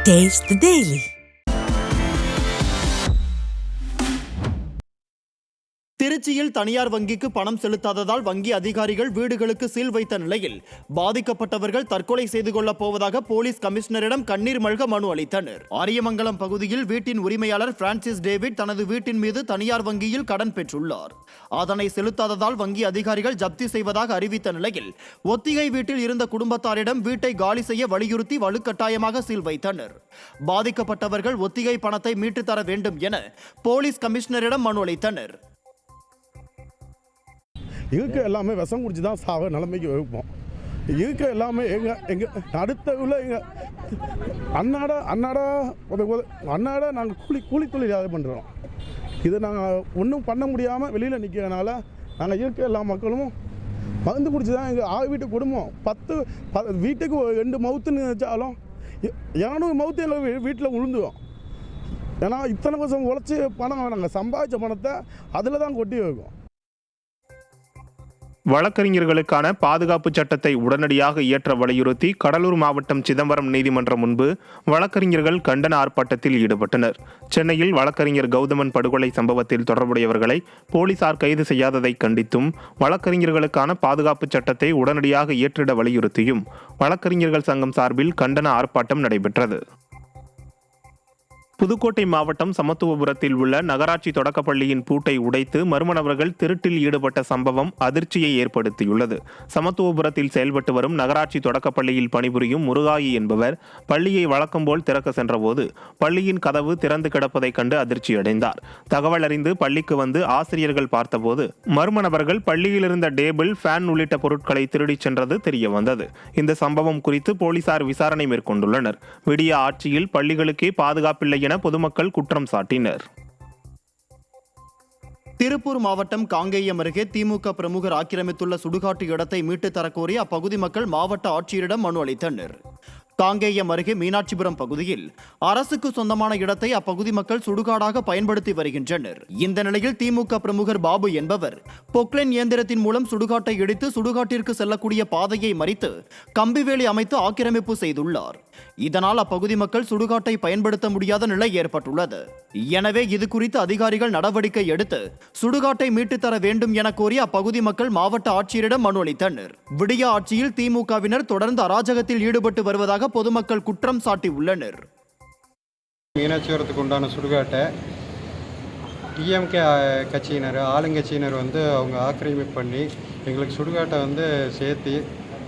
Taste the Daily. திருச்சியில் தனியார் வங்கிக்கு பணம் செலுத்தாததால் வங்கி அதிகாரிகள் வீடுகளுக்கு சீல் வைத்த நிலையில் பாதிக்கப்பட்டவர்கள் தற்கொலை செய்து கொள்ளப் போவதாக போலீஸ் கமிஷனரிடம் கண்ணீர் மல்க மனு அளித்தனர். ஆரியமங்கலம் பகுதியில் வீட்டின் உரிமையாளர் பிரான்சிஸ் டேவிட் தனது வீட்டின் மீது தனியார் வங்கியில் கடன் பெற்றுள்ளார். அதனை செலுத்தாததால் வங்கி அதிகாரிகள் ஜப்தி செய்வதாக அறிவித்த நிலையில் ஒத்திகை வீட்டில் இருந்த குடும்பத்தாரிடம் வீட்டை காலி செய்ய வலியுறுத்தி வலுக்கட்டாயமாக சீல் வைத்தனர். பாதிக்கப்பட்டவர்கள் ஒத்திகை பணத்தை மீட்டு தர வேண்டும் என போலீஸ் கமிஷனரிடம் மனு அளித்தனர். இருக்க எல்லாமே விஷம் குடிச்சு தான் சாக நிலைமைக்கு வைப்போம். இருக்க எல்லாமே எங்கள் அடுத்த உள்ள எங்கள் அன்னாட நாங்கள் கூலி தொழிலாக பண்ணுறோம். இது நாங்கள் ஒன்றும் பண்ண முடியாமல் வெளியில் நிற்கிறதுனால நாங்கள் இருக்க எல்லா மக்களும் மருந்து குடிச்சு தான் எங்கள் வீட்டு குடும்பம் 10 வீட்டுக்கு 2 மவுத்துன்னு நினச்சாலும் 200 மவுத்து எங்கள் வீட்டில் உழுந்துவோம். ஏன்னா இத்தனை வருஷம் உழைச்சி பணம் நாங்கள் சம்பாதிச்ச பணத்தை அதில் தான் கொட்டி வைக்கும். வழக்கறிஞர்களுக்கான பாதுகாப்பு சட்டத்தை உடனடியாக இயற்ற வலியுறுத்தி கடலூர் மாவட்டம் சிதம்பரம் நீதிமன்றம் முன்பு வழக்கறிஞர்கள் கண்டன ஆர்ப்பாட்டத்தில் ஈடுபட்டனர். சென்னையில் வழக்கறிஞர் கௌதமன் படுகொலை சம்பவத்தில் தொடர்புடையவர்களை போலீசார் கைது செய்யாததை கண்டித்தும் வழக்கறிஞர்களுக்கான பாதுகாப்பு சட்டத்தை உடனடியாக இயற்றிட வலியுறுத்தியும் வழக்கறிஞர்கள் சங்கம் சார்பில் கண்டன ஆர்ப்பாட்டம் நடைபெற்றது. புதுக்கோட்டை மாவட்டம் சமத்துவபுரத்தில் உள்ள நகராட்சி தொடக்கப்பள்ளியின் பூட்டை உடைத்து மர்ம நபர்கள் திருட்டில் ஈடுபட்ட சம்பவம் அதிர்ச்சியை ஏற்படுத்தியுள்ளது. சமத்துவபுரத்தில் செயல்பட்டு வரும் நகராட்சி தொடக்கப்பள்ளியில் பணிபுரியும் முருகாயி என்பவர் பள்ளியை வழக்கம் போல் திறக்க சென்றபோது பள்ளியின் கதவு திறந்து கிடப்பதைக் கண்டு அதிர்ச்சியடைந்தார். தகவல் அறிந்து பள்ளிக்கு வந்து ஆசிரியர்கள் பார்த்தபோது மர்ம நபர்கள் பள்ளியில் இருந்த டேபிள், ஃபேன் உள்ளிட்ட பொருட்களை திருடிச் சென்றது தெரிய வந்தது. இந்த சம்பவம் குறித்து போலீசார் விசாரணை மேற்கொண்டுள்ளனர். விடிய ஆட்சியில் பள்ளிகளுக்கே பாதுகாப்பில்லை என பொதுமக்கள் குற்றம் சாட்டினர். திருப்பூர் மாவட்டம் காங்கேயம் அருகே திமுக பிரமுகர் ஆக்கிரமித்துள்ள சுடுகாட்டு இடத்தை மீட்டு தரக்கோரி அப்பகுதி மக்கள் மாவட்ட ஆட்சியரிடம் மனு அளித்தனர். காங்கேயம் அருகே மீனாட்சிபுரம் பகுதியில் அரசுக்கு சொந்தமான இடத்தை அப்பகுதி மக்கள் சுடுகாடாக பயன்படுத்தி வருகின்றனர். இந்த நிலையில் திமுக பிரமுகர் பாபு என்பவர் பொக்லைன் இயந்திரத்தின் மூலம் சுடுகாட்டை இடித்து சுடுகாட்டிற்கு செல்லக்கூடிய பாதையை மறித்து கம்பிவேலி அமைத்து ஆக்கிரமிப்பு செய்துள்ளார். இதனால் அப்பகுதி மக்கள் சுடுகாட்டை பயன்படுத்த முடியாத நிலை ஏற்பட்டுள்ளது. எனவே இது குறித்து அதிகாரிகள் நடவடிக்கை எடுத்து சுடுகாட்டை மீட்டு தர வேண்டும் என கோரி அப்பகுதி மக்கள் மாவட்ட ஆட்சியரிடம் மனு அளித்தனர். விடிய ஆட்சியில் திமுகவினர் தொடர்ந்து அராஜகத்தில் ஈடுபட்டு வருவதாக பொதுமக்கள் குற்றம் சாட்டி உள்ளனர். மீனாட்சிபுரத்துக்கு உண்டான சுடுகாட்டை டிஎம்கே கட்சியினர், ஆளுங்கட்சியினர் அவங்க ஆக்கிரமிப்பு பண்ணி எங்களுக்கு சுடுகாட்டை சேர்த்து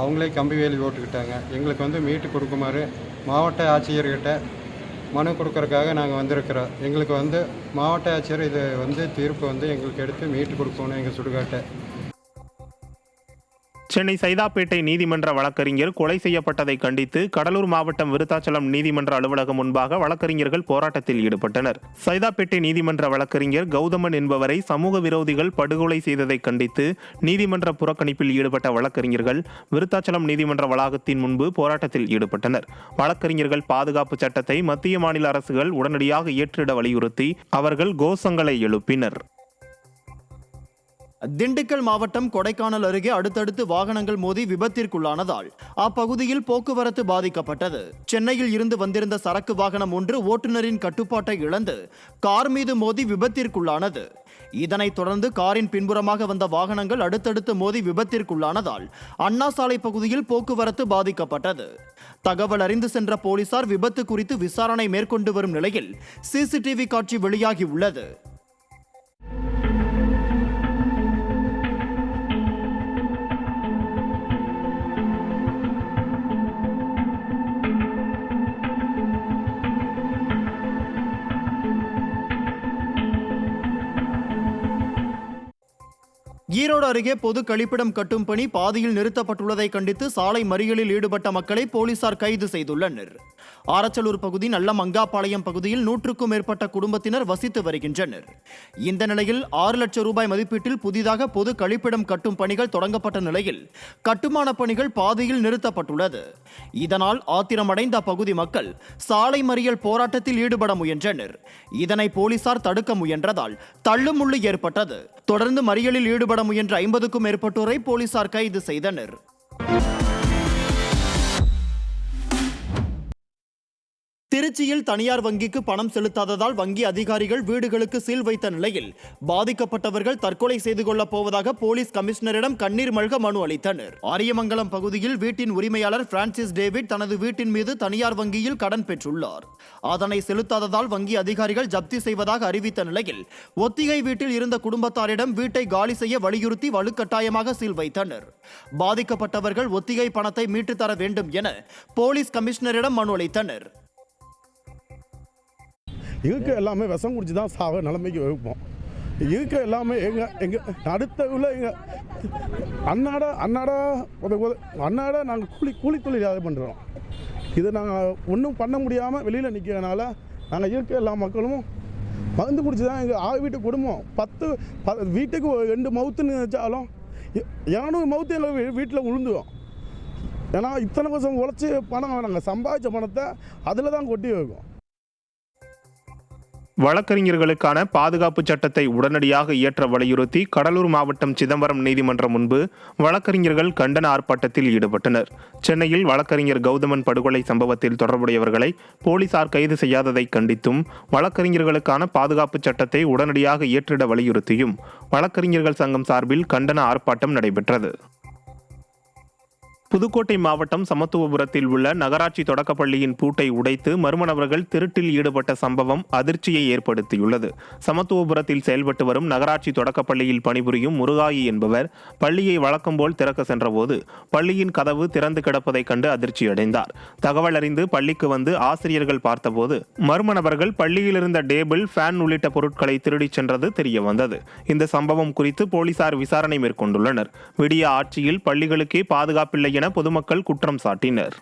அவங்களே கம்பி வேலி ஓட்டுக்கிட்டாங்க. எங்களுக்கு மீட்டு கொடுக்குமாறு மாவட்ட ஆட்சியர்கிட்ட மனு கொடுக்கறதுக்காக நாங்கள் வந்திருக்கிறோம். எங்களுக்கு மாவட்ட ஆட்சியர் இது தீர்ப்பு எங்களுக்கு எடுத்து மீட்டு கொடுக்கணும் எங்கள் சுடுகாட்டை. சென்னை சைதாப்பேட்டை நீதிமன்ற வழக்கறிஞர் கொலை செய்யப்பட்டதை கண்டித்து கடலூர் மாவட்டம் விருத்தாச்சலம் நீதிமன்ற அலுவலகம் முன்பாக வழக்கறிஞர்கள் போராட்டத்தில் ஈடுபட்டனர். சைதாப்பேட்டை நீதிமன்ற வழக்கறிஞர் கௌதமன் என்பவரை சமூக விரோதிகள் படுகொலை செய்ததை கண்டித்து நீதிமன்ற புறக்கணிப்பில் ஈடுபட்ட வழக்கறிஞர்கள் விருத்தாச்சலம் நீதிமன்ற வளாகத்தின் முன்பு போராட்டத்தில் ஈடுபட்டனர். வழக்கறிஞர்கள் பாதுகாப்பு சட்டத்தை மத்திய மாநில அரசுகள் உடனடியாக இயற்றிட வலியுறுத்தி அவர்கள் கோஷங்களை எழுப்பினர். திண்டுக்கல் மாவட்டம் கொடைக்கானல் அருகே அடுத்தடுத்து வாகனங்கள் மோதி விபத்திற்குள்ளானதால் அப்பகுதியில் போக்குவரத்து பாதிக்கப்பட்டது. சென்னையில் இருந்து வந்திருந்த சரக்கு வாகனம் ஒன்று ஓட்டுநரின் கட்டுப்பாட்டை இழந்து கார் மீது மோதி விபத்திற்குள்ளானது. இதனைத் தொடர்ந்து காரின் பின்புறமாக வந்த வாகனங்கள் அடுத்தடுத்து மோதி விபத்திற்குள்ளானதால் அண்ணா சாலை பகுதியில் போக்குவரத்து பாதிக்கப்பட்டது. தகவல் அறிந்து சென்ற போலீசார் விபத்து குறித்து விசாரணை மேற்கொண்டு வரும் நிலையில் சிசிடிவி காட்சி வெளியாகியுள்ளது. ஈரோடு அருகே பொது கழிப்பிடம் கட்டும் பணி பாதியில் நிறுத்தப்பட்டுள்ளதை கண்டித்து சாலை மறியலில் ஈடுபட்ட மக்களை போலீசார் கைது செய்துள்ளனர். ஆரச்சலூர் பகுதி நல்லமங்காபாளையம் பகுதியில் 100க்கும் மேற்பட்ட குடும்பத்தினர் வசித்து வருகின்றனர். இந்த நிலையில் 6 லட்சம் ரூபாய் மதிப்பீட்டில் புதிதாக பொது கழிப்பிடம் கட்டும் பணிகள் தொடங்கப்பட்ட நிலையில் கட்டுமான பணிகள் பாதியில் நிறுத்தப்பட்டுள்ளது. இதனால் ஆத்திரமடைந்த அப்பகுதி மக்கள் சாலை மறியல் போராட்டத்தில் ஈடுபட முயன்றனர். இதனை போலீசார் தடுக்க முயன்றதால் தள்ளுமுள்ளு ஏற்பட்டது. தொடர்ந்து மறியலில் ஈடுபட முயன்ற 50க்கும் மேற்பட்டோரை போலீசார் கைது செய்தனர். திருச்சியில் தனியார் வங்கிக்கு பணம் செலுத்தாததால் வங்கி அதிகாரிகள் வீடுகளுக்கு சீல் வைத்த நிலையில் பாதிக்கப்பட்டவர்கள் தற்கொலை செய்து கொள்ளப் போவதாக போலீஸ் கமிஷனரிடம் கண்ணீர் மல்க மனு அளித்தனர். ஆரியமங்கலம் பகுதியில் வீட்டின் உரிமையாளர் பிரான்சிஸ் டேவிட் தனது வீட்டின் மீது தனியார் வங்கியில் கடன் பெற்றுள்ளார். அதனை செலுத்தாததால் வங்கி அதிகாரிகள் ஜப்தி செய்வதாக அறிவித்த நிலையில் ஒத்திகை வீட்டில் இருந்த குடும்பத்தாரிடம் வீட்டை காலி செய்ய வலியுறுத்தி வலுக்கட்டாயமாக சீல் வைத்தனர். பாதிக்கப்பட்டவர்கள் ஒத்திகை பணத்தை மீட்டு தர வேண்டும் என போலீஸ் கமிஷனரிடம் மனு அளித்தனர். இருக்க எல்லாமே விஷம் குடிச்சு தான் சாக நிலைமைக்கு வைப்போம். இருக்க எல்லாமே எங்கள் அடுத்த உள்ள எங்கள் அன்னாட நாங்கள் கூலி தொழிலாக பண்ணுறோம். இது நாங்கள் ஒன்றும் பண்ண முடியாமல் வெளியில் நிற்கிறதுனால நாங்கள் இருக்க எல்லா மக்களும் மருந்து குடிச்சு தான் எங்கள் வீட்டு குடும்பம் 10 வீட்டுக்கு 2 மவுத்துன்னு நினச்சாலும் 200 மவுத்து எங்கள் வீட்டில் உளுந்துவோம். ஏன்னா இத்தனை வருஷம் உழைச்சி பணம் நாங்கள் சம்பாதிச்ச பணத்தை அதில் தான் கொட்டி வைக்கும். வழக்கறிஞர்களுக்கான பாதுகாப்பு சட்டத்தை உடனடியாக இயற்ற வலியுறுத்தி கடலூர் மாவட்டம் சிதம்பரம் நீதிமன்றம் முன்பு வழக்கறிஞர்கள் கண்டன ஆர்ப்பாட்டத்தில் ஈடுபட்டனர். சென்னையில் வழக்கறிஞர் கௌதமன் படுகொலை சம்பவத்தில் தொடர்புடையவர்களை போலீசார் கைது செய்யாததை கண்டித்தும் வழக்கறிஞர்களுக்கான பாதுகாப்பு சட்டத்தை உடனடியாக இயற்றிட வலியுறுத்தியும் வழக்கறிஞர்கள் சங்கம் சார்பில் கண்டன ஆர்ப்பாட்டம் நடைபெற்றது. புதுக்கோட்டை மாவட்டம் சமத்துவபுரத்தில் உள்ள நகராட்சி தொடக்கப்பள்ளியின் பூட்டை உடைத்து மர்ம நபர்கள் திருட்டில் ஈடுபட்ட சம்பவம் அதிர்ச்சியை ஏற்படுத்தியுள்ளது. சமத்துவபுரத்தில் செயல்பட்டு வரும் நகராட்சி தொடக்கப்பள்ளியில் பணிபுரியும் முருகாயி என்பவர் பள்ளியை வழக்கம் போல் திறக்க சென்றபோது பள்ளியின் கதவு திறந்து கிடப்பதைக் கண்டு அதிர்ச்சியடைந்தார். தகவல் அறிந்து பள்ளிக்கு வந்து ஆசிரியர்கள் பார்த்தபோது மர்ம நபர்கள் பள்ளியில் இருந்த டேபிள், ஃபேன் உள்ளிட்ட பொருட்களை திருடிச் சென்றது தெரிய வந்தது. இந்த சம்பவம் குறித்து போலீசார் விசாரணை மேற்கொண்டுள்ளனர். விடிய ஆட்சியில் பள்ளிகளுக்கே பாதுகாப்பில்லை என பொதுமக்கள் குற்றம் சாட்டினர்.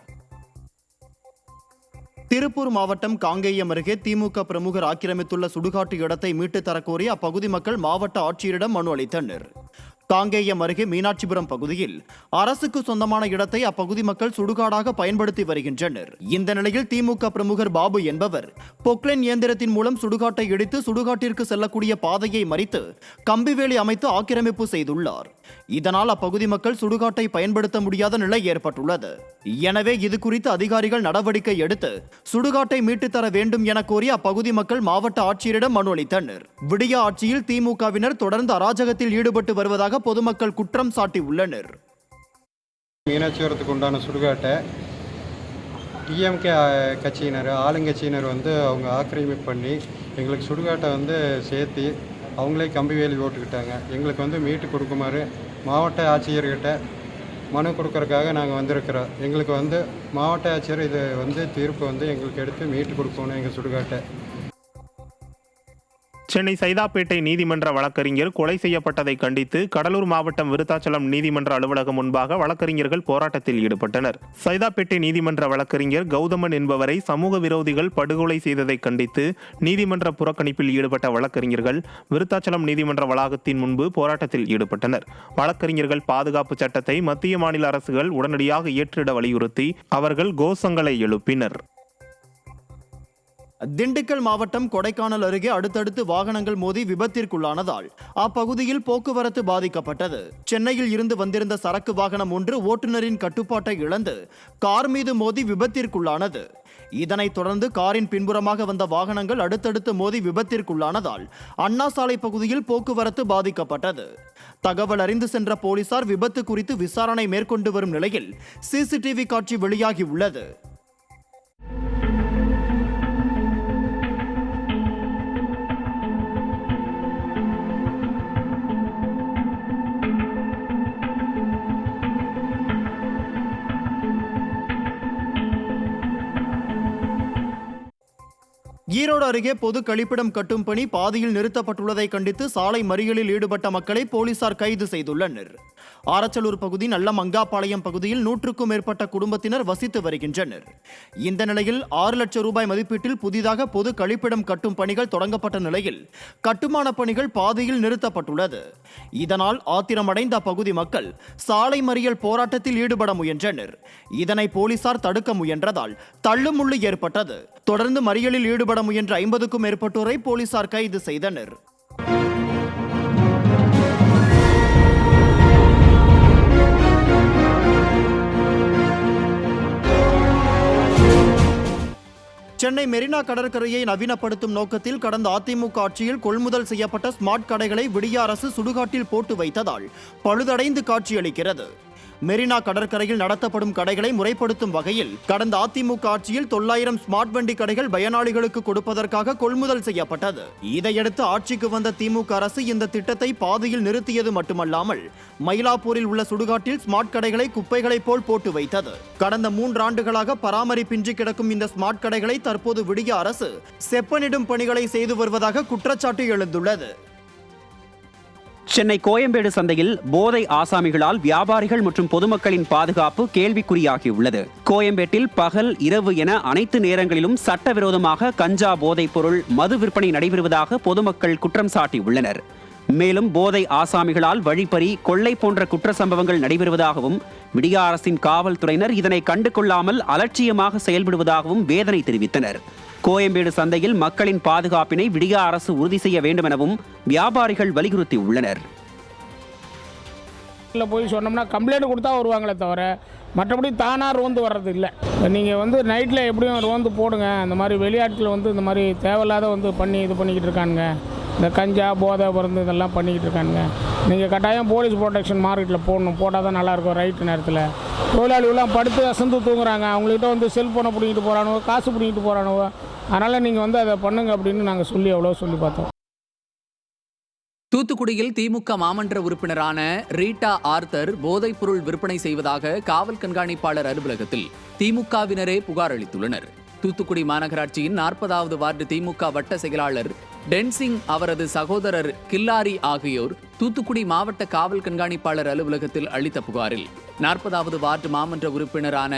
திருப்பூர் மாவட்டம் காங்கேயம் அருகே திமுக பிரமுகர் ஆக்கிரமித்துள்ள சுடுகாட்டு இடத்தை மீட்டு தரக்கோரி அப்பகுதி மக்கள் மாவட்ட ஆட்சியரிடம் மனு அளித்தனர். காங்கேயம் அருகே மீனாட்சிபுரம் பகுதியில் அரசுக்கு சொந்தமான இடத்தை அப்பகுதி மக்கள் சுடுகாடாக பயன்படுத்தி வருகின்றனர். இந்த நிலையில் திமுக பிரமுகர் பாபு என்பவர் பொக்லைன் இயந்திரத்தின் மூலம் சுடுகாட்டை இடித்து சுடுகாட்டிற்கு செல்லக்கூடிய பாதையை மறித்து கம்பிவேலி அமைத்து ஆக்கிரமிப்பு செய்துள்ளார். இதனால் அப்பகுதி மக்கள் சுடுகாட்டை பயன்படுத்த முடியாத நிலை ஏற்பட்டுள்ளது. எனவே இது குறித்து அதிகாரிகள் நடவடிக்கை எடுத்து சுடுகாட்டை மீட்டு தர வேண்டும் என கோரி அப்பகுதி மக்கள் மாவட்ட ஆட்சியரிடம் மனு அளித்தனர். விடிய ஆட்சியில் திமுகவினர் தொடர்ந்து அராஜகத்தில் ஈடுபட்டு வருவதாக பொதுமக்கள் குற்றம் சாட்டி உள்ளனர். மீனாட்சிபுரத்துக்கு உண்டான சுடுகாட்டை டிஎம்கே கட்சியினர், ஆளுங்கட்சியினர் வந்து அவங்க ஆக்கிரமிப்பு பண்ணி எங்களுக்கு சுடுகாட்டை வந்து சேர்த்து அவங்களே கம்பி வேலி ஓட்டுக்கிட்டாங்க. எங்களுக்கு வந்து மீட்டு கொடுக்குமாறு மாவட்ட ஆட்சியர்கிட்ட மனு கொடுக்கறதுக்காக நாங்கள் வந்திருக்கிறோம். எங்களுக்கு வந்து மாவட்ட ஆட்சியர் இது வந்து தீர்ப்பு வந்து எங்களுக்கு எடுத்து மீட்டு கொடுக்கணும் எங்கள் சுடுகாட்டை. சென்னை சைதாப்பேட்டை நீதிமன்ற வழக்கறிஞர் கொலை செய்யப்பட்டதை கண்டித்து கடலூர் மாவட்டம் விருத்தாச்சலம் நீதிமன்ற அலுவலகம் முன்பாக வழக்கறிஞர்கள் போராட்டத்தில் ஈடுபட்டனர். சைதாப்பேட்டை நீதிமன்ற வழக்கறிஞர் கௌதமன் என்பவரை சமூக விரோதிகள் படுகொலை செய்ததை கண்டித்து நீதிமன்ற புறக்கணிப்பில் ஈடுபட்ட வழக்கறிஞர்கள் விருத்தாச்சலம் நீதிமன்ற வளாகத்தின் முன்பு போராட்டத்தில் ஈடுபட்டனர். வழக்கறிஞர்கள் பாதுகாப்பு சட்டத்தை மத்திய மாநில அரசுகள் உடனடியாக இயற்றிட வலியுறுத்தி அவர்கள் கோஷங்களை எழுப்பினர். திண்டுக்கல் மாவட்டம் கொடைக்கானல் அருகே அடுத்தடுத்து வாகனங்கள் மோதி விபத்திற்குள்ளானதால் அப்பகுதியில் போக்குவரத்து பாதிக்கப்பட்டது. சென்னையில் இருந்து வந்திருந்த சரக்கு வாகனம் ஒன்று ஓட்டுநரின் கட்டுப்பாட்டை இழந்து கார் மீது மோதி விபத்திற்குள்ளானது. இதனைத் தொடர்ந்து காரின் பின்புறமாக வந்த வாகனங்கள் அடுத்தடுத்து மோதி விபத்திற்குள்ளானதால் அண்ணா சாலை பகுதியில் போக்குவரத்து பாதிக்கப்பட்டது. தகவல் அறிந்து சென்ற போலீசார் விபத்து குறித்து விசாரணை மேற்கொண்டு வரும் நிலையில் சிசிடிவி காட்சி வெளியாகியுள்ளது. ஈரோடு அருகே பொது கழிப்பிடம் கட்டும் பணி பாதியில் நிறுத்தப்பட்டுள்ளதை கண்டித்து சாலை மறியலில் ஈடுபட்ட மக்களை போலீசார் கைது செய்துள்ளனர். ஆரச்சலூர் பகுதி நல்லமங்காபாளையம் பகுதியில் 100க்கும் மேற்பட்ட குடும்பத்தினர் வசித்து வருகின்றனர். இந்த நிலையில் 6 லட்சம் ரூபாய் மதிப்பீட்டில் புதிதாக பொது கழிப்பிடம் கட்டும் பணிகள் தொடங்கப்பட்ட நிலையில் கட்டுமான பணிகள் பாதியில் நிறுத்தப்பட்டுள்ளது. இதனால் ஆத்திரமடைந்த அப்பகுதி மக்கள் சாலை மறியல் போராட்டத்தில் ஈடுபட முயன்றனர். இதனை போலீசார் தடுக்க முயன்றதால் தள்ளுமுள்ளு ஏற்பட்டது. தொடர்ந்து மறியலில் ஈடுபட முயன்ற 50க்கும் மேற்பட்டோரை போலீசார் கைது செய்தனர். சென்னை மெரினா கடற்கரையை நவீனப்படுத்தும் நோக்கத்தில் கடந்த அதிமுக ஆட்சியில் கொள்முதல் செய்யப்பட்ட ஸ்மார்ட் கடைகளை விடிய அரசு சுடுகாட்டில் போட்டு வைத்ததால் பழுதடைந்து காட்சியளிக்கிறது. மெரினா கடற்கரையில் நடத்தப்படும் கடைகளை முறைப்படுத்தும் வகையில் கடந்த அதிமுக ஆட்சியில் 900 ஸ்மார்ட் வண்டி கடைகள் பயனாளிகளுக்கு கொடுப்பதற்காக கொள்முதல் செய்யப்பட்டது. இதையடுத்து ஆட்சிக்கு வந்த திமுக அரசு இந்த திட்டத்தை பாதியில் நிறுத்தியது மட்டுமல்லாமல் மயிலாப்பூரில் உள்ள சுடுகாட்டில் ஸ்மார்ட் கடைகளை குப்பைகளை போல் போட்டு வைத்தது. கடந்த 3 ஆண்டுகளாக பராமரிப்பின்றி கிடக்கும் இந்த ஸ்மார்ட் கடைகளை தற்போது விடிய அரசு செப்பனிடும் பணிகளை செய்து வருவதாக குற்றச்சாட்டு எழுந்துள்ளது. சென்னை கோயம்பேடு சந்தையில் போதை ஆசாமிகளால் வியாபாரிகள் மற்றும் பொதுமக்களின் பாதுகாப்பு கேள்விக்குறியாகியுள்ளது. கோயம்பேட்டில் பகல், இரவு என அனைத்து நேரங்களிலும் சட்டவிரோதமாக கஞ்சா போதைப் பொருள், மது விற்பனை நடைபெறுவதாக பொதுமக்கள் குற்றம் சாட்டியுள்ளனர். மேலும் போதை ஆசாமிகளால் வழிப்பறி, கொள்ளை போன்ற குற்ற சம்பவங்கள் நடைபெறுவதாகவும் விடிய அரசின் காவல்துறையினர் இதனை கண்டு கொள்ளாமல் அலட்சியமாக செயல்படுவதாகவும் வேதனை தெரிவித்தனர். கோயம்பேடு சந்தையில் மக்களின் பாதுகாப்பினை விடிய அரசு உறுதி செய்ய வேண்டும் எனவும் வியாபாரிகள் வலியுறுத்தியுள்ளனர். போய் சொன்னோம்னா கம்ப்ளைண்ட் கொடுத்தா வருவாங்களே தவிர மற்றபடி தானாக ரோந்து வர்றது இல்லை. நீங்கள் நைட்டில் எப்படியும் ரோந்து போடுங்க. அந்த மாதிரி வெளியாட்கள் இந்த மாதிரி தேவையில்லாத பண்ணி இது பண்ணிக்கிட்டு இருக்கானுங்க. இந்த கஞ்சா, போதை மருந்து இதெல்லாம் பண்ணிக்கிட்டு இருக்கானுங்க. நீங்கள் கட்டாயம் போலீஸ் ப்ரொடெக்ஷன் மார்க்கெட்டில் போட்டால் தான் நல்லாயிருக்கும். ரைட்டு நேரத்தில் தொழிலாளிகள்லாம் படுத்து அசந்து தூங்குறாங்க. அவங்கள்ட்ட செல்ஃபோனை பிடிக்கிட்டு போகிறானுவோ, காசு பிடிக்கிட்டு போகிறானுவோ. அதனால் நீங்கள் அதை பண்ணுங்க அப்படின்னு நாங்கள் சொல்லி பார்த்தோம். தூத்துக்குடியில் திமுக மாமன்ற உறுப்பினரான ரீட்டா ஆர்த்தர் போதைப்பொருள் விற்பனை செய்வதாக காவல் கண்காணிப்பாளர் அலுவலகத்தில் திமுகவினரே புகார் அளித்துள்ளனர். தூத்துக்குடி மாநகராட்சியின் 40வது வார்டு திமுக வட்ட செயலாளர் டென்சிங், அவரது சகோதரர் கில்லாரி ஆகியோர் தூத்துக்குடி மாவட்ட காவல் கண்காணிப்பாளர் அலுவலகத்தில் அளித்த புகாரில் 40வது வார்டு மாமன்ற உறுப்பினரான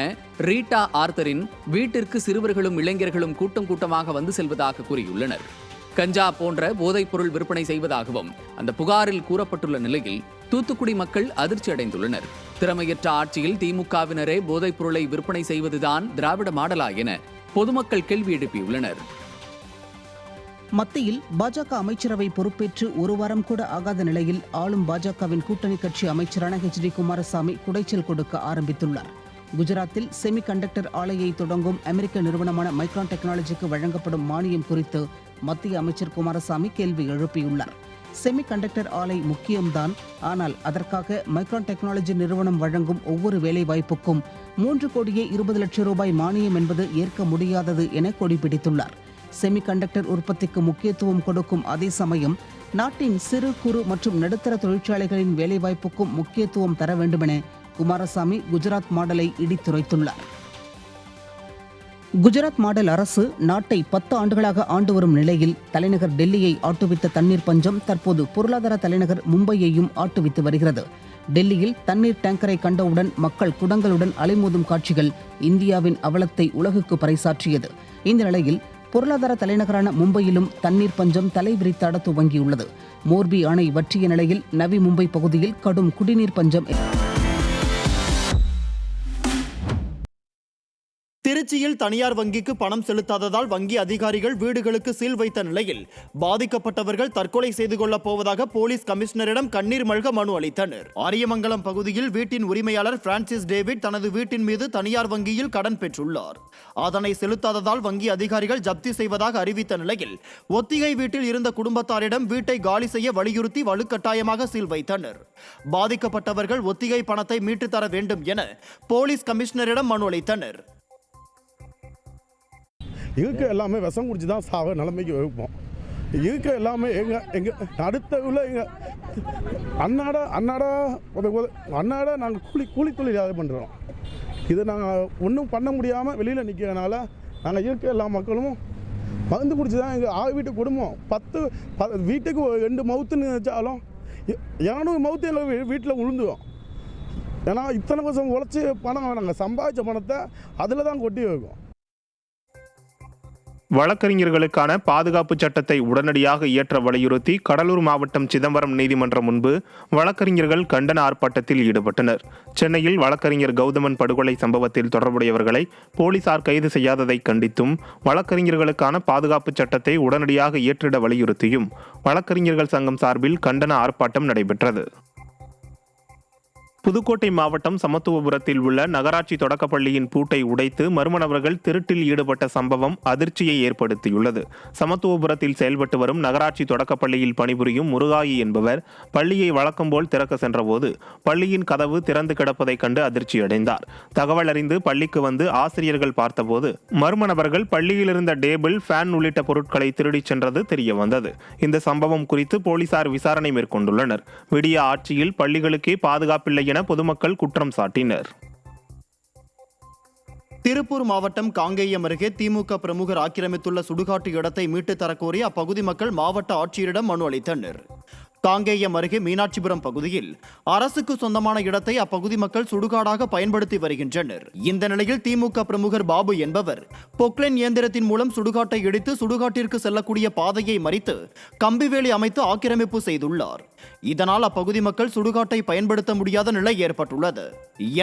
ரீட்டா ஆர்த்தரின் வீட்டிற்கு சிறுவர்களும் இளைஞர்களும் கூட்டமாக வந்து செல்வதாக கூறியுள்ளனர். கஞ்சா போன்ற போதைப் பொருள் விற்பனை செய்வதாகவும் அந்த புகாரில் கூறப்பட்டுள்ள நிலையில் தூத்துக்குடி மக்கள் அதிர்ச்சி அடைந்துள்ளனர். திறமையற்ற ஆட்சியில் திமுகவினரே போதைப் பொருளை விற்பனை செய்வதுதான் திராவிட மாடலா என பொதுமக்கள் கேள்வி எழுப்பியுள்ளனர். மத்தியில் பாஜக அமைச்சரவை பொறுப்பேற்று ஒரு வாரம் கூட ஆகாத நிலையில் ஆளும் பாஜகவின் கூட்டணி கட்சி அமைச்சரான HD குமாரசாமி குடைச்சல் கொடுக்க ஆரம்பித்துள்ளார். குஜராத்தில் செமி கண்டக்டர் ஆலையை தொடங்கும் அமெரிக்க நிறுவனமான மைக்ரான் டெக்னாலஜிக்கு வழங்கப்படும் மானியம் குறித்து மத்திய அமைச்சர் குமாரசாமி கேள்வி எழுப்பியுள்ளார். செமி கண்டக்டர் ஆலை முக்கியம்தான், ஆனால் அதற்காக மைக்ரான் டெக்னாலஜி நிறுவனம் வழங்கும் ஒவ்வொரு வேலை வாய்ப்புக்கும் 3,20,00,000 ரூபாய் மானியம் என்பது ஏற்க முடியாதது என கொடிபிடித்துள்ளார். செமி கண்டக்டர் உற்பத்திக்கு முக்கியத்துவம் கொடுக்கும் அதே சமயம் நாட்டின் சிறு, குறு மற்றும் நடுத்தர தொழிற்சாலைகளின் வேலைவாய்ப்புக்கும் முக்கியத்துவம் தர வேண்டுமென குமாரசாமி குஜராத் மாடலை இடித்துரைத்துள்ளார். குஜராத் மாடல் அரசு நாட்டை 10 ஆண்டுகளாக ஆண்டு வரும் நிலையில் தலைநகர் டெல்லியை ஆட்டுவித்த தண்ணீர் பஞ்சம் தற்போது பொருளாதார தலைநகர் மும்பையையும் ஆட்டுவித்து வருகிறது. டெல்லியில் தண்ணீர் டேங்கரை கண்டவுடன் மக்கள் குடங்களுடன் அலைமோதும் காட்சிகள் இந்தியாவின் அவலத்தை உலகுக்கு பறைசாற்றியது. இந்த நிலையில் பொருளாதார தலைநகரான மும்பையிலும் தண்ணீர் பஞ்சம் தலைவிரித்தாட துவங்கியுள்ளது. மோர்பி அணை வற்றிய நிலையில் நவி மும்பை பகுதியில் கடும் குடிநீர் பஞ்சம். திருச்சியில் தனியார் வங்கிக்கு பணம் செலுத்தாததால் வங்கி அதிகாரிகள் வீடுகளுக்கு சீல் வைத்த நிலையில் பாதிக்கப்பட்டவர்கள் தற்கொலை செய்து கொள்ளப் போவதாக போலீஸ் கமிஷனரிடம் கண்ணீர் மல்க மனு அளித்தனர். ஆரியமங்கலம் பகுதியில் வீட்டின் உரிமையாளர் பிரான்சிஸ் டேவிட் தனது வீட்டின் மீது தனியார் வங்கியில் கடன் பெற்றுள்ளார். அதனை செலுத்தாததால் வங்கி அதிகாரிகள் ஜப்தி செய்வதாக அறிவித்த நிலையில் ஒத்திகை வீட்டில் இருந்த குடும்பத்தாரிடம் வீட்டை காலி செய்ய வலியுறுத்தி வலுக்கட்டாயமாக சீல் வைத்தனர். பாதிக்கப்பட்டவர்கள் ஒத்திகை பணத்தை மீட்டு தர வேண்டும் என போலீஸ் கமிஷனரிடம் மனு அளித்தனர். இதுக்கு எல்லாமே விஷம் குடிச்சு தான் சாக நிலைமைக்கு வைப்போம். இதுக்கு எல்லாமே எங்கள் அடுத்த உள்ள எங்கள் அன்னாட நாங்கள் கூலி தொழிலாக பண்ணுறோம். இது நாங்கள் ஒன்றும் பண்ண முடியாமல் வெளியில் நிற்கிறதுனால நாங்கள் இருக்க எல்லா மக்களும் மருந்து குடிச்சு தான் எங்கள் வீட்டு குடும்பம் 10 வீட்டுக்கு 2 மவுத்துன்னு நினச்சாலும் 200 மவுத்து எங்கள் வீட்டில் உழுந்துடும். ஏன்னா இத்தனை வருஷம் உழைச்சி பணம் நாங்கள் சம்பாதிச்ச பணத்தை அதில் தான் கொட்டி வைக்கும். வழக்கறிஞர்களுக்கான பாதுகாப்பு சட்டத்தை உடனடியாக இயற்ற வலியுறுத்தி கடலூர் மாவட்டம் சிதம்பரம் நீதிமன்றம் முன்பு வழக்கறிஞர்கள் கண்டன ஆர்ப்பாட்டத்தில் ஈடுபட்டனர். சென்னையில் வழக்கறிஞர் கௌதமன் படுகொலை சம்பவத்தில் தொடர்புடையவர்களை போலீசார் கைது செய்யாததை கண்டித்தும் வழக்கறிஞர்களுக்கான பாதுகாப்பு சட்டத்தை உடனடியாக இயற்றிட வலியுறுத்தியும் வழக்கறிஞர்கள் சங்கம் சார்பில் கண்டன ஆர்ப்பாட்டம் நடைபெற்றது. புதுக்கோட்டை மாவட்டம் சமத்துவபுரத்தில் உள்ள நகராட்சி தொடக்கப்பள்ளியின் பூட்டை உடைத்து மர்ம நபர்கள் திருட்டில் ஈடுபட்ட சம்பவம் அதிர்ச்சியை ஏற்படுத்தியுள்ளது. சமத்துவபுரத்தில் செயல்பட்டு வரும் நகராட்சி தொடக்கப்பள்ளியில் பணிபுரியும் முருகாயி என்பவர் பள்ளியை வழக்கம்போல் திறக்க சென்றபோது பள்ளியின் கதவு திறந்து கிடப்பதைக் கண்டு அதிர்ச்சியடைந்தார். தகவல் அறிந்து பள்ளிக்கு வந்து ஆசிரியர்கள் பார்த்தபோது மர்ம நபர்கள் பள்ளியில் இருந்த டேபிள், ஃபேன் உள்ளிட்ட பொருட்களை திருடிச் சென்றது தெரியவந்தது. இந்த சம்பவம் குறித்து போலீசார் விசாரணை மேற்கொண்டுள்ளனர். விடிய ஆட்சியில் பள்ளிகளுக்கே பாதுகாப்பில்லை என பொதுமக்கள் குற்றம் சாட்டினர். திருப்பூர் மாவட்டம் காங்கேயம் அருகே திமுக பிரமுகர் ஆக்கிரமித்துள்ள சுடுகாட்டு இடத்தை மீட்டு தரக்கோரி அப்பகுதி மக்கள் மாவட்ட ஆட்சியரிடம் மனு அளித்தனர். காங்கேயம் அருகே மீனாட்சிபுரம் பகுதியில் அரசுக்கு சொந்தமான இடத்தை அப்பகுதி மக்கள் சுடுகாடாக பயன்படுத்தி வருகின்றனர். இந்த நிலையில் திமுக பிரமுகர் பாபு என்பவர் பொக்லைன் இயந்திரத்தின் மூலம் சுடுகாட்டை இடித்து சுடுகாட்டிற்கு செல்லக்கூடிய பாதையை மறித்து கம்பிவேலி அமைத்து ஆக்கிரமிப்பு செய்துள்ளார். இதனால் அப்பகுதி மக்கள் சுடுகாட்டை பயன்படுத்த முடியாத நிலை ஏற்பட்டுள்ளது.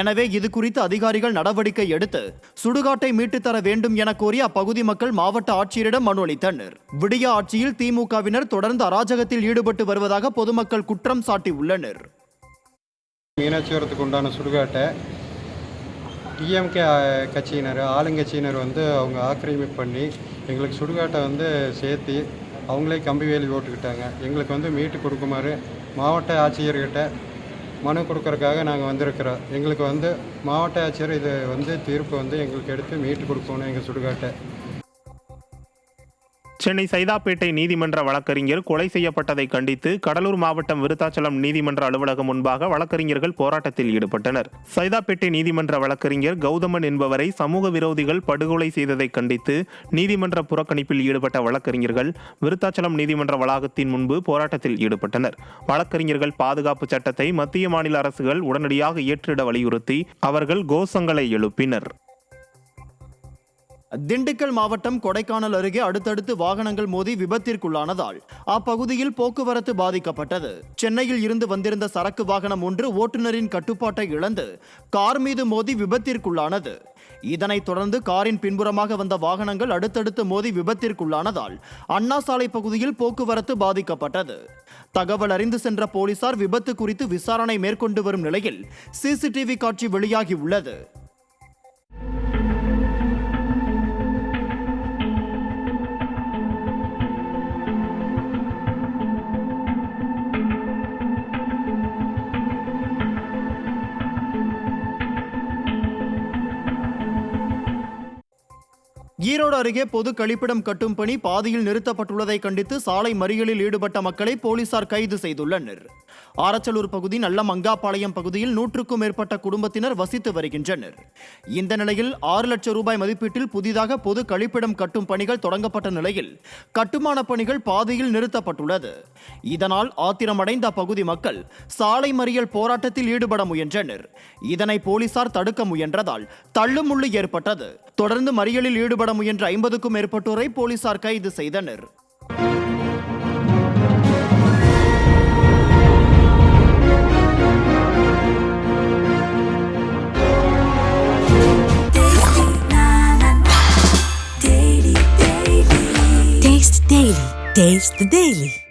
எனவே இது குறித்து அதிகாரிகள் நடவடிக்கை எடுத்து சுடுகாட்டை மீட்டு தர வேண்டும் என கோரி அப்பகுதி மக்கள் மாவட்ட ஆட்சியரிடம் மனு அளித்தனர். விடிய ஆட்சியில் திமுகவினர் தொடர்ந்து அராஜகத்தில் ஈடுபட்டு வருவதாக பொதுமக்கள் குற்றம் சாட்டி உள்ளனர். மீனாட்சிபுரத்துக்கு உண்டான சுடுகாட்டை டிஎம்கே கட்சியினர், ஆளுங்கட்சியினர் வந்து அவங்க ஆக்கிரமிப்பு பண்ணி எங்களுக்கு சுடுகாட்டை வந்து சேர்த்து அவங்களே கம்பி வேலி ஓட்டுக்கிட்டாங்க. எங்களுக்கு வந்து மீட்டு கொடுக்குமாறு மாவட்ட ஆட்சியர்கிட்ட மனு கொடுக்கறதுக்காக நாங்கள் வந்திருக்கிறோம். எங்களுக்கு வந்து மாவட்ட ஆட்சியர் இது வந்து தீர்ப்பு வந்து எங்களுக்கு எடுத்து மீட்டு கொடுக்கணும் எங்கள் சுடுகாட்டை. சென்னை சைதாப்பேட்டை நீதிமன்ற வழக்கறிஞர் கொலை செய்யப்பட்டதை கண்டித்து கடலூர் மாவட்டம் விருத்தாச்சலம் நீதிமன்ற அலுவலகம் முன்பாக வழக்கறிஞர்கள் போராட்டத்தில் ஈடுபட்டனர். சைதாப்பேட்டை நீதிமன்ற வழக்கறிஞர் கௌதமன் என்பவரை சமூக விரோதிகள் படுகொலை செய்ததை கண்டித்து நீதிமன்ற புறக்கணிப்பில் ஈடுபட்ட வழக்கறிஞர்கள் விருத்தாச்சலம் நீதிமன்ற வளாகத்தின் முன்பு போராட்டத்தில் ஈடுபட்டனர். வழக்கறிஞர்கள் பாதுகாப்பு சட்டத்தை மத்திய மாநில அரசுகள் உடனடியாக ஏற்றிட வலியுறுத்தி அவர்கள் கோஷங்களை எழுப்பினர். திண்டுக்கல் மாவட்டம் கொடைக்கானல் அருகே அடுத்தடுத்து வாகனங்கள் மோதி விபத்திற்குள்ளானதால் அப்பகுதியில் போக்குவரத்து பாதிக்கப்பட்டது. சென்னையில் இருந்து வந்திருந்த சரக்கு வாகனம் ஒன்று ஓட்டுநரின் கட்டுப்பாட்டை இழந்து கார் மீது மோதி விபத்திற்குள்ளானது. இதனைத் தொடர்ந்து காரின் பின்புறமாக வந்த வாகனங்கள் அடுத்தடுத்து மோதி விபத்திற்குள்ளானதால் அண்ணா சாலை பகுதியில் போக்குவரத்து பாதிக்கப்பட்டது. தகவல் அறிந்து சென்ற போலீசார் விபத்து குறித்து விசாரணை மேற்கொண்டு வரும் நிலையில் சிசிடிவி காட்சி வெளியாகி உள்ளது. ஈரோடு அருகே பொது கழிப்பிடம் கட்டும் பணி பாதியில் நிறுத்தப்பட்டுள்ளதை கண்டித்து சாலை மறியலில் ஈடுபட்ட மக்களை போலீசார் கைது செய்துள்ளனர். ஆரச்சலூர் பகுதி நல்லமங்காபாளையம் பகுதியில் 100க்கும் மேற்பட்ட குடும்பத்தினர் வசித்து வருகின்றனர். இந்த நிலையில் 6 லட்சம் ரூபாய் மதிப்பீட்டில் புதிதாக பொது கழிப்பிடம் கட்டும் பணிகள் தொடங்கப்பட்ட நிலையில் கட்டுமான பணிகள் பாதியில் நிறுத்தப்பட்டுள்ளது. இதனால் ஆத்திரமடைந்த அப்பகுதி மக்கள் சாலை மறியல் போராட்டத்தில் ஈடுபட முயன்றனர். இதனை போலீசார் தடுக்க முயன்றதால் தள்ளுமுள்ளு ஏற்பட்டது. தொடர்ந்து மறியலில் ஈடுபட முயன்ற 50க்கும் மேற்பட்டோரை போலீசார் கைது செய்தனர். Taste the Daily.